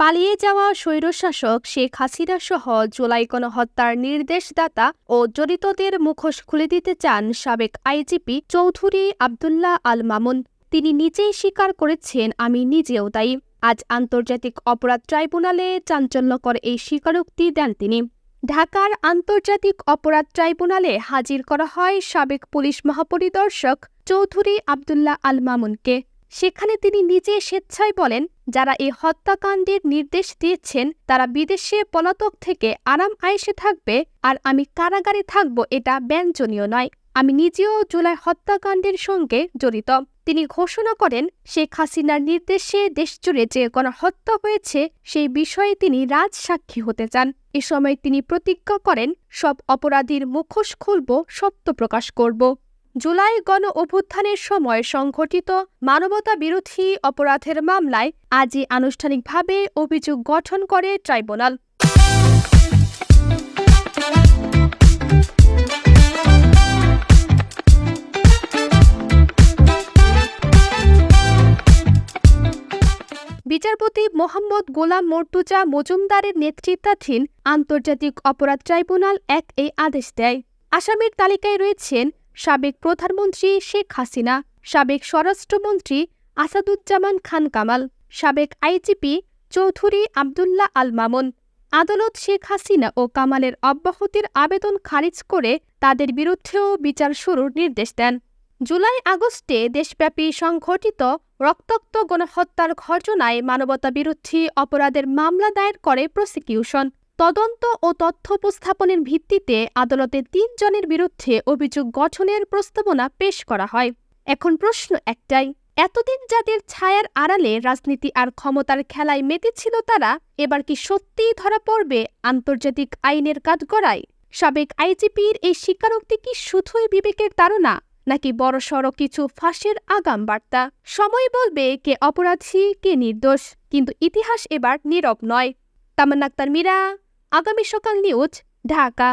পালিয়ে যাওয়া স্বৈরশাসক শেখ হাসিনা সহ জুলাই গণহত্যার নির্দেশদাতা ও জড়িতদের মুখোশ খুলে দিতে চান সাবেক আইজিপি চৌধুরী আবদুল্লাহ আল মামুন। তিনি নিজেই স্বীকার করেছেন, আমি নিজেও দায়ী। আজ আন্তর্জাতিক অপরাধ ট্রাইব্যুনালে চাঞ্চল্যকর এই স্বীকারোক্তি দেন তিনি। ঢাকার আন্তর্জাতিক অপরাধ ট্রাইব্যুনালে হাজির করা হয় সাবেক পুলিশ মহাপরিদর্শক চৌধুরী আবদুল্লাহ আল মামুনকে। সেখানে তিনি নিজে স্বেচ্ছায় বলেন, যারা এই হত্যাকাণ্ডের নির্দেশ দিয়েছেন তারা বিদেশে পলাতক থেকে আরাম আয়েশে থাকবে, আর আমি কারাগারে থাকব, এটা ব্যঞ্জনীয় নয়। আমি নিজেও জুলাই হত্যাকাণ্ডের সঙ্গে জড়িত। তিনি ঘোষণা করেন, শেখ হাসিনার নির্দেশে দেশজুড়ে যে গণহত্যা হয়েছে সেই বিষয়ে তিনি রাজসাক্ষী হতে চান। এ সময় তিনি প্রতিজ্ঞা করেন, সব অপরাধীর মুখোশ খুলব, সত্য প্রকাশ করব। জুলাই গণ অভ্যুত্থানের সময় সংঘটিত মানবতা বিরোধী অপরাধের মামলায় আজই আনুষ্ঠানিকভাবে অভিযোগ গঠন করে ট্রাইব্যুনাল। বিচারপতি মোহাম্মদ গোলাম মর্তুজা মজুমদারের নেতৃত্বাধীন আন্তর্জাতিক অপরাধ ট্রাইব্যুনাল এই আদেশ দেয়। আসামির তালিকায় রয়েছেন সাবেক প্রধানমন্ত্রী শেখ হাসিনা, সাবেক স্বরাষ্ট্রমন্ত্রী আসাদুজ্জামান খান কামাল, সাবেক আইজিপি চৌধুরী আবদুল্লাহ আল মামুন। আদালত শেখ হাসিনা ও কামালের অব্যাহতির আবেদন খারিজ করে তাদের বিরুদ্ধেও বিচার শুরুর নির্দেশ দেন। জুলাই-আগস্টে দেশব্যাপী সংঘটিত রক্তাক্ত গণহত্যার ঘটনায় মানবতাবিরোধী অপরাধের মামলা দায়ের করে প্রসিকিউশন। তদন্ত ও তথ্য উপস্থাপনের ভিত্তিতে আদালতে ৩ জনের বিরুদ্ধে অভিযোগ গঠনের প্রস্তাবনা পেশ করা হয়। এখন প্রশ্ন একটাই, এতদিন যাদের ছায়ার আড়ালে রাজনীতি আর ক্ষমতার খেলায় মেতেছিল তারা এবার কি সত্যিই ধরা পড়বে আন্তর্জাতিক আইনের কাঠগড়ায়? সাবেক আইজিপির এই স্বীকারোক্তি কি শুধুই বিবেকের তাড়না, নাকি বড়সড় কিছু ফাঁসের আগাম বার্তা? সময় বলবে কে অপরাধী কে নির্দোষ, কিন্তু ইতিহাস এবার নীরব নয়। তামান্না আক্তার মীরা, আগামী সকাল নিউজ, ঢাকা।